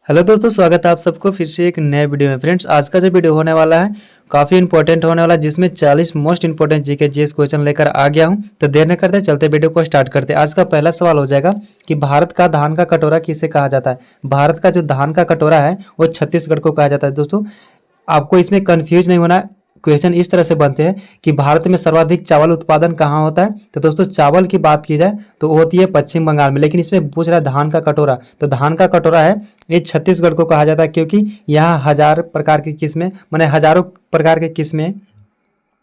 Hello दोस्तों, स्वागत है आप सबको फिर से एक नए वीडियो में। फ्रेंड्स, आज का जो वीडियो होने वाला है काफ़ी इंपॉर्टेंट होने वाला है, जिसमें 40 most important GK GS question लेकर आ गया हूं। तो देर न करते चलते वीडियो को स्टार्ट करते। आज का पहला सवाल हो जाएगा कि भारत का धान का कटोरा किसे कहा जाता है। भारत का जो धान का कटोरा है वो छत्तीसगढ़ को कहा जाता है। दोस्तों, आपको इसमें कंफ्यूज नहीं होना। क्वेश्चन इस तरह से बनते हैं कि भारत में सर्वाधिक चावल उत्पादन कहाँ होता है। तो दोस्तों, चावल की बात की जाए तो वो होती है पश्चिम बंगाल में, लेकिन इसमें पूछ रहा है धान का कटोरा। तो धान का कटोरा है ये छत्तीसगढ़ को कहा जाता है, क्योंकि यहाँ हजार प्रकार की किस्में माने हजारों प्रकार की किस्में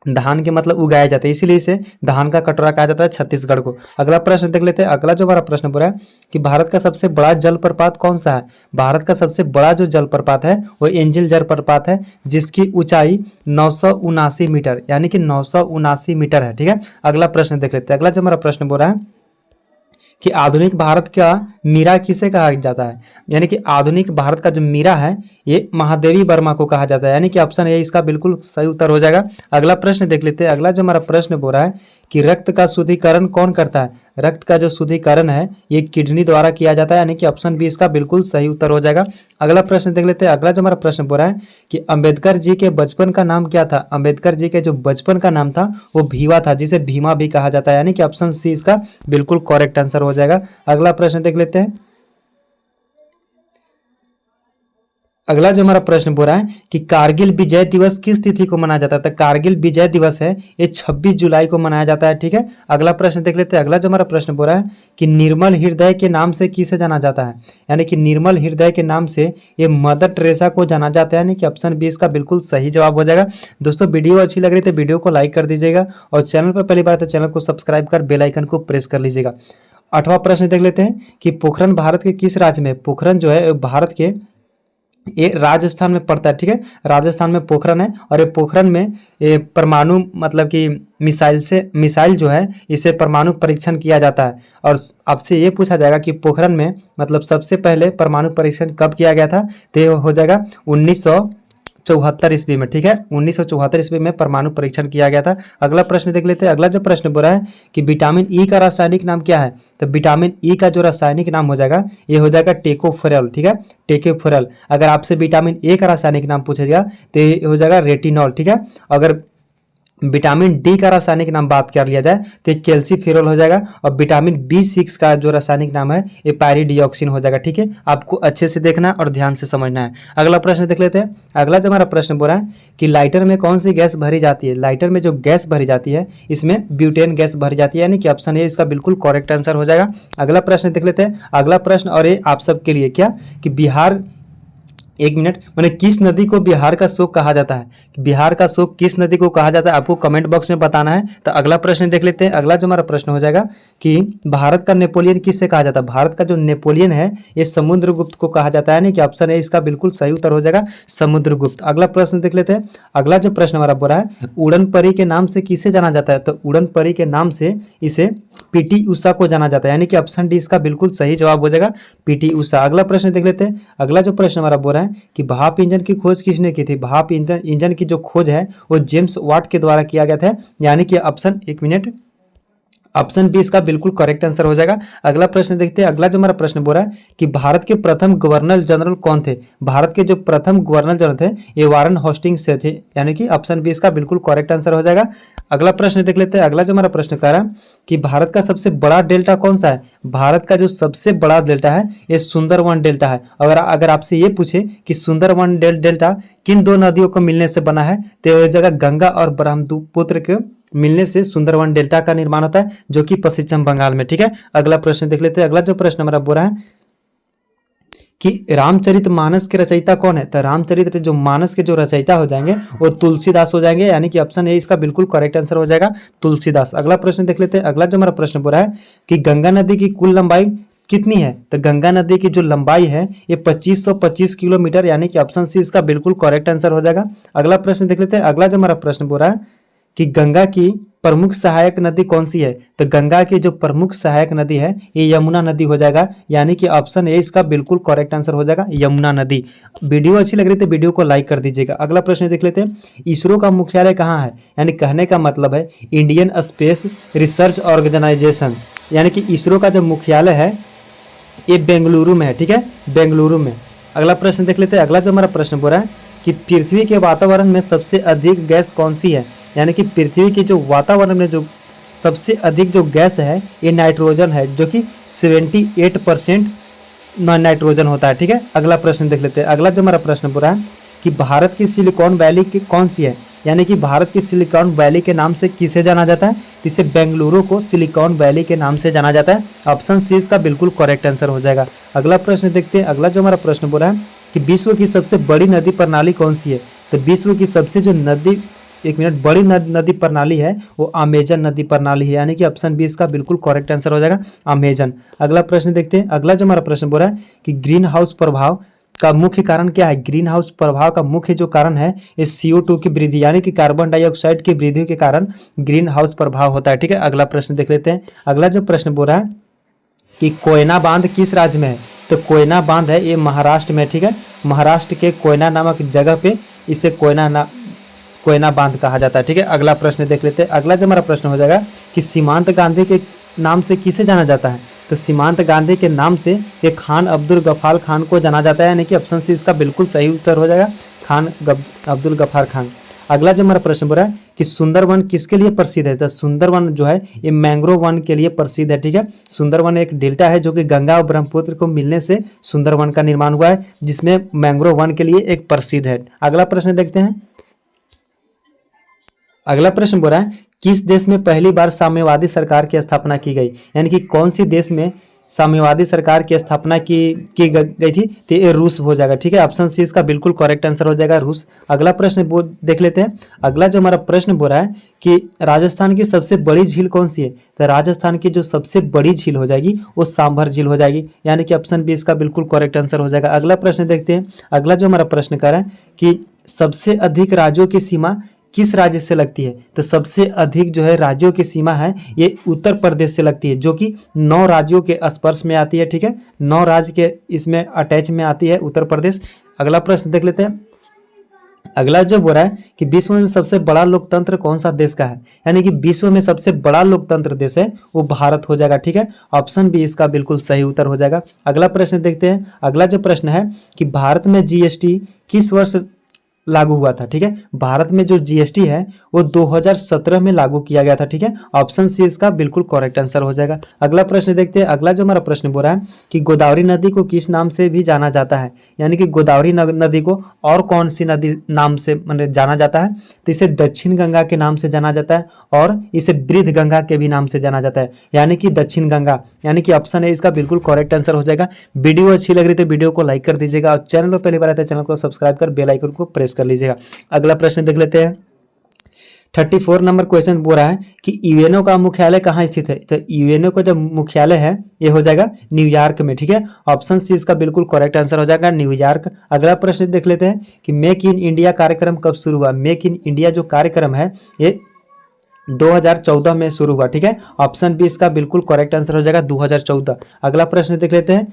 धान के मतलब उगाए जाते हैं, इसीलिए इसे धान का कटोरा कहा जाता है छत्तीसगढ़ को। अगला प्रश्न देख लेते हैं। अगला जो हमारा प्रश्न पूरा है कि भारत का सबसे बड़ा जलप्रपात कौन सा है। भारत का सबसे बड़ा जो जलप्रपात है वो एंजिल जलप्रपात है, जिसकी ऊंचाई 979 मीटर यानी कि 979 मीटर है। ठीक है, अगला प्रश्न देख लेते हैं। अगला जो हमारा प्रश्न बोल रहा है कि आधुनिक भारत का मीरा किसे कहा जाता है। यानी कि आधुनिक भारत का जो मीरा है ये महादेवी वर्मा को कहा जाता है, यानी कि ऑप्शन ए इसका बिल्कुल सही उत्तर हो जाएगा। अगला प्रश्न देख लेते हैं। अगला जो हमारा प्रश्न बोल रहा है कि रक्त का शुद्धिकरण कौन करता है। रक्त का जो शुद्धिकरण है ये किडनी द्वारा किया जाता है, यानी कि ऑप्शन बी इसका बिल्कुल सही उत्तर हो जाएगा। अगला प्रश्न देख लेते हैं। अगला जो हमारा प्रश्न बोल रहा है कि अम्बेडकर जी के बचपन का नाम क्या था। अम्बेडकर जी के जो बचपन का नाम था वो भीमा था, जिसे भीमा भी कहा जाता है, यानी कि ऑप्शन सी इसका बिल्कुल करेक्ट आंसर हो जाएगा। अगला प्रश्न देख लेते हैं। अगला जो हमारा प्रश्न बोल रहा है कि कारगिल विजय दिवस किस तिथि को मनाया जाता है। तो कारगिल विजय दिवस है ये 26 जुलाई को मनाया जाता है। ठीक है, अगला प्रश्न देख लेते हैं। अगला जो हमारा प्रश्न बोल रहा है कि निर्मल हृदय के नाम से किसे जाना जाता है। यानी कि निर्मल हृदय के नाम से ये मदर टेरेसा को जाना जाता है, यानी कि ऑप्शन बी इसका बिल्कुल सही जवाब हो जाएगा। दोस्तों, वीडियो अच्छी लग रही तो वीडियो को लाइक कर दीजिएगा, और चैनल पर पहली बार तो चैनल को सब्सक्राइब कर बेल आइकन को प्रेस कर लीजिएगा। 8वां प्रश्न देख लेते हैं कि पोखरण भारत के किस राज्य में। पोखरण जो है भारत के ये राजस्थान में पड़ता है। ठीक है, राजस्थान में पोखरण है, और ये पोखरण में ये परमाणु मतलब कि मिसाइल जो है इसे परमाणु परीक्षण किया जाता है। और आपसे ये पूछा जाएगा कि पोखरण में मतलब सबसे पहले परमाणु परीक्षण कब किया गया था। तो ये हो जाएगा 1974 ईस्वी में। ठीक है, 1974 ईस्वी में परमाणु परीक्षण किया गया था। अगला प्रश्न देख लेते हैं। अगला जो प्रश्न बोल रहा है कि विटामिन ई का रासायनिक नाम क्या है। तो विटामिन ई का जो रासायनिक नाम हो जाएगा ये हो जाएगा टेकोफेरल। ठीक है, टेकोफेरल। अगर आपसे विटामिन ए का रासायनिक नाम पूछेगा तो ये हो जाएगा रेटिनॉल। ठीक है, अगर विटामिन डी का रासायनिक नाम बात कर लिया जाए तो ये कैल्सीफेरॉल हो जाएगा, और विटामिन B6 का जो रासायनिक नाम है ये पायरिडिऑक्सिन हो जाएगा। ठीक है, आपको अच्छे से देखना और ध्यान से समझना है। अगला प्रश्न देख लेते हैं। अगला जो हमारा प्रश्न बोल रहा है कि लाइटर में कौन सी गैस भरी जाती है। लाइटर में जो गैस भरी जाती है इसमें ब्यूटेन गैस भरी जाती है, यानी कि ऑप्शन ए इसका बिल्कुल करेक्ट आंसर हो जाएगा। अगला प्रश्न देख लेते हैं। अगला प्रश्न, और ये आप सबके लिए क्या कि बिहार, एक मिनट, मैंने किस नदी को बिहार का शोक कहा जाता है। बिहार का शोक किस नदी को कहा जाता है आपको कमेंट बॉक्स में बताना है। तो अगला प्रश्न देख लेते हैं। अगला जो हमारा प्रश्न हो जाएगा कि भारत का नेपोलियन किससे कहा जाता है। भारत का जो नेपोलियन है ये समुद्रगुप्त को कहा जाता है, यानी कि ऑप्शन ए इसका बिल्कुल सही उत्तर हो जाएगा समुद्रगुप्त। अगला प्रश्न देख लेते हैं। अगला जो प्रश्न हमारा बोल रहा है उड़न परी के नाम से किसे जाना जाता है। तो उड़न परी के नाम से इसे पीटी उषा को जाना जाता है, यानी कि ऑप्शन डी इसका बिल्कुल सही जवाब हो जाएगा पीटी उषा। अगला प्रश्न देख लेते हैं। अगला जो प्रश्न हमारा बोल रहा है कि भाप इंजन की खोज किसने की थी। भाप इंजन की जो खोज है वो जेम्स वाट के द्वारा किया गया था, यानी कि ऑप्शन, एक मिनट, ऑप्शन बी इसका बिल्कुल करेक्ट आंसर हो जाएगा। अगला प्रश्न देखते हैं। अगला जो हमारा प्रश्न बोल रहा है कि भारत के प्रथम गवर्नर जनरल कौन थे। भारत के जो प्रथम गवर्नर जनरल थे ये वारन होस्टिंग्स से थे, यानी कि ऑप्शन बी इसका बिल्कुल करेक्ट आंसर हो जाएगा। अगला प्रश्न देख लेते हैं। अगला जो हमारा प्रश्न कह रहा है कि भारत का सबसे बड़ा डेल्टा कौन सा है। भारत का जो सबसे बड़ा डेल्टा है ये सुंदरवन डेल्टा है। अगर आपसे ये पूछे कि सुंदरवन डेल्टा किन दो नदियों को मिलने से बना है तो ये जगह गंगा और ब्रह्मपुत्र के मिलने से सुंदरवन डेल्टा का निर्माण होता है, जो कि पश्चिम बंगाल में। ठीक है, अगला प्रश्न देख लेते हैं। अगला जो प्रश्न हमारा बोल रहा है कि रामचरितमानस के रचयिता कौन है। तो रामचरित जो मानस के जो रचयिता हो जाएंगे वो तुलसीदास हो जाएंगे, यानी कि ऑप्शन ए इसका बिल्कुल करेक्ट आंसर हो जाएगा तुलसीदास। अगला प्रश्न देख लेते हैं। अगला जो हमारा प्रश्न बोल रहा है कि गंगा नदी की कुल लंबाई कितनी है। तो गंगा नदी की जो लंबाई है ये 2525 किलोमीटर, यानी कि ऑप्शन सी इसका बिल्कुल करेक्ट आंसर हो जाएगा। अगला प्रश्न देख लेते हैं। अगला जो हमारा प्रश्न बोल रहा है कि गंगा की प्रमुख सहायक नदी कौन सी है। तो गंगा की जो प्रमुख सहायक नदी है ये यमुना नदी हो जाएगा, यानी कि ऑप्शन ए इसका बिल्कुल करेक्ट आंसर हो जाएगा यमुना नदी। वीडियो अच्छी लग रही तो वीडियो को लाइक कर दीजिएगा। अगला प्रश्न देख लेते हैं। इसरो का मुख्यालय कहाँ है। यानी कहने का मतलब है इंडियन स्पेस रिसर्च ऑर्गेनाइजेशन, यानी कि इसरो का जो मुख्यालय है ये बेंगलुरु में है। ठीक है, बेंगलुरु में। अगला प्रश्न देख लेते हैं। अगला जो हमारा प्रश्न बोल रहा है कि पृथ्वी के वातावरण में सबसे अधिक गैस कौन सी है, यानी कि पृथ्वी के जो वातावरण में जो सबसे अधिक जो गैस है ये नाइट्रोजन है, जो कि 78% नाइट्रोजन होता है। ठीक है, अगला प्रश्न देख लेते हैं। अगला जो हमारा प्रश्न बोल रहा है कि भारत की सिलिकॉन वैली की कौन सी है, यानी कि भारत की सिलिकॉन वैली के नाम से किसे जाना जाता है, इसे बेंगलुरु को सिलिकॉन वैली के नाम से जाना जाता है। ऑप्शन सी इसका बिल्कुल करेक्ट आंसर हो जाएगा। अगला प्रश्न देखते हैं। अगला जो हमारा प्रश्न बोल रहा है कि विश्व की सबसे बड़ी नदी प्रणाली कौन सी है, तो विश्व की सबसे जो नदी बड़ी नदी प्रणाली है वो अमेजन नदी प्रणाली है, यानी कि ऑप्शन बी इसका बिल्कुल करेक्ट आंसर हो जाएगा, अमेजन। अगला प्रश्न देखते हैं। अगला जो हमारा प्रश्न बोल रहा है कि ग्रीन हाउस प्रभाव का मुख्य कारण क्या है, ग्रीन हाउस प्रभाव का मुख्य जो कारण है ये CO2 की वृद्धि, यानी कि कार्बन डाइऑक्साइड की वृद्धि के कारण ग्रीन हाउस प्रभाव होता है। ठीक है, अगला प्रश्न देख लेते हैं। अगला जो प्रश्न बोल रहा है कि कोयना बांध किस राज्य में है, तो कोयना बांध है ये महाराष्ट्र में। ठीक है, महाराष्ट्र के कोयना नामक जगह पे इसे कोयना बांध कहा जाता है। ठीक है, अगला प्रश्न देख लेते हैं। अगला जो हमारा प्रश्न हो जाएगा कि सीमांत गांधी के नाम से किसे जाना जाता है, तो सीमांत गांधी के नाम से ये खान अब्दुल गफ्फार खान को जाना जाता है, यानी कि ऑप्शन सी इसका बिल्कुल सही उत्तर हो जाएगा, खान अब्दुल गफ्फार खान। अगला जो हमारा प्रश्न बोल रहा है कि सुंदरवन किसके लिए प्रसिद्ध है, तो सुंदरवन जो है ये मैंग्रोव वन के लिए प्रसिद्ध है। ठीक है, सुंदरवन एक डेल्टा है जो कि गंगा और ब्रह्मपुत्र को मिलने से सुंदरवन का निर्माण हुआ है, जिसमें मैंग्रोव वन के लिए एक प्रसिद्ध है। अगला प्रश्न देखते हैं। अगला प्रश्न बोल रहा है किस देश में पहली बार साम्यवादी सरकार की स्थापना की गई, यानी कि कौन सी देश में साम्यवादी सरकार की स्थापना की गई थी, तो ये रूस हो जाएगा। ठीक है, ऑप्शन सी इसका बिल्कुल करेक्ट आंसर हो जाएगा, रूस। अगला प्रश्न देख लेते हैं। अगला जो हमारा प्रश्न बोल रहा है कि राजस्थान की सबसे बड़ी झील कौन सी है, तो राजस्थान की जो सबसे बड़ी झील हो जाएगी वो सांभर झील हो जाएगी, यानी कि ऑप्शन बी इसका बिल्कुल करेक्ट आंसर हो जाएगा। अगला प्रश्न देखते हैं। अगला जो हमारा प्रश्न कर रहा है कि सबसे अधिक राज्यों की सीमा किस राज्य से लगती है, तो सबसे अधिक जो है राज्यों की सीमा है ये उत्तर प्रदेश से लगती है, जो कि 9 राज्यों के स्पर्श में आती है। ठीक है, 9 राज्य के इसमें अटैच में आती है उत्तर प्रदेश। अगला प्रश्न देख लेते हैं। अगला जो बोल रहा है कि विश्व में सबसे बड़ा लोकतंत्र कौन सा देश का है, यानी कि विश्व में सबसे बड़ा लोकतंत्र देश है वो भारत हो जाएगा। ठीक है, ऑप्शन बी इसका बिल्कुल सही उत्तर हो जाएगा। अगला प्रश्न देखते हैं। अगला जो प्रश्न है कि भारत में GST किस वर्ष लागू हुआ था। ठीक है, भारत में जो GST है वो 2017 में लागू किया गया था। ठीक है, ऑप्शन सी इसका बिल्कुल करेक्ट आंसर हो जाएगा। अगला प्रश्न देखते हैं। अगला जो हमारा प्रश्न बोल रहा है कि गोदावरी नदी को किस नाम से भी जाना जाता है, यानी कि गोदावरी नदी को और कौन सी नदी नाम से जाना जाता है, तो इसे दक्षिण गंगा के नाम से जाना जाता है और इसे वृद्ध गंगा के भी नाम से जाना जाता है, यानी कि दक्षिण गंगा, यानी कि ऑप्शन है इसका बिल्कुल करेक्ट आंसर हो जाएगा। वीडियो अच्छी लग रही तो वीडियो को लाइक कर दीजिएगा और चैनल पर पहली बार आते हैं चैनल को सब्सक्राइब कर बेल आइकन को प्रेस कर लीजिएगा। अगला प्रश्न देख लेते हैं। 34 नंबर क्वेश्चन बोल रहा है कि यूएनओ का मुख्यालय कहाँ स्थित है, तो यूएनओ का जो मुख्यालय है ये हो जाएगा न्यूयॉर्क में। ठीक है, ऑप्शन सी इसका बिल्कुल करेक्ट आंसर हो जाएगा, न्यूयॉर्क। अगला प्रश्न देख लेते हैं कि मेक इन इंडिया कार्यक्रम कब शुरू हुआ। मेक इन इंडिया जो कार्यक्रम है ये 2014 में शुरू हुआ। ठीक है, ऑप्शन बी इसका बिल्कुल करेक्ट आंसर हो जाएगा, 2014। अगला प्रश्न देख लेते हैं।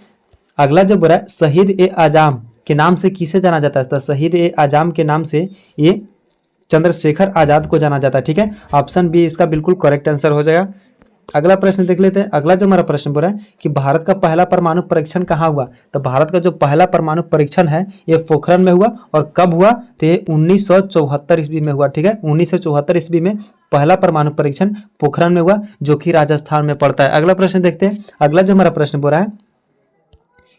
अगला जो बोला शहीद-ए-आजम के नाम से किसे जाना जाता है, तो शहीद-ए-आजम के नाम से ये चंद्रशेखर आजाद को जाना जाता है। ठीक है, ऑप्शन बी इसका बिल्कुल करेक्ट आंसर हो जाएगा। अगला प्रश्न देख लेते हैं। अगला जो हमारा प्रश्न बोला है कि भारत का पहला परमाणु परीक्षण कहाँ हुआ, तो भारत का जो पहला परमाणु परीक्षण है ये पोखरण में हुआ, और कब हुआ, तो ये 1974 ईस्वी में हुआ। ठीक है, 1974 ईस्वी में पहला परमाणु परीक्षण पोखरण में हुआ, जो कि राजस्थान में पड़ता है। अगला प्रश्न देखते हैं। अगला जो हमारा प्रश्न बोला है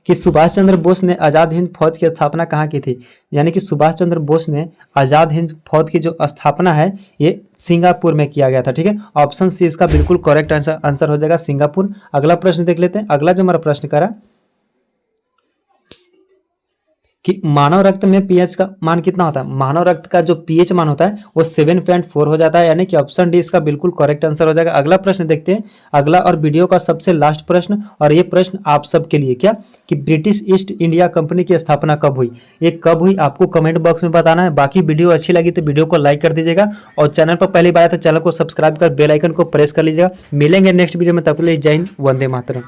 कि सुभाष चंद्र बोस ने आज़ाद हिंद फौज की स्थापना कहाँ की थी, यानी कि सुभाष चंद्र बोस ने आज़ाद हिंद फौज की जो स्थापना है ये सिंगापुर में किया गया था। ठीक है, ऑप्शन सी इसका बिल्कुल करेक्ट आंसर हो जाएगा, सिंगापुर। अगला प्रश्न देख लेते हैं। अगला जो हमारा प्रश्न करा कि मानव रक्त में पीएच का मान कितना होता है, मानव रक्त का जो पीएच मान होता है वो 7.4 हो जाता है, यानी कि ऑप्शन डी इसका बिल्कुल करेक्ट आंसर हो जाएगा। अगला प्रश्न देखते हैं। अगला और वीडियो का सबसे लास्ट प्रश्न, और ये प्रश्न आप सबके लिए क्या कि ब्रिटिश ईस्ट इंडिया कंपनी की स्थापना कब हुई, ये कब हुई आपको कमेंट बॉक्स में बताना है। बाकी वीडियो अच्छी लगी तो वीडियो को लाइक कर दीजिएगा और चैनल पर पहली बार आए तो चैनल को सब्सक्राइब कर बेल आइकन को प्रेस कर लीजिएगा। मिलेंगे नेक्स्ट वीडियो में, तब तक के लिए जय हिंद, वंदे मातरम।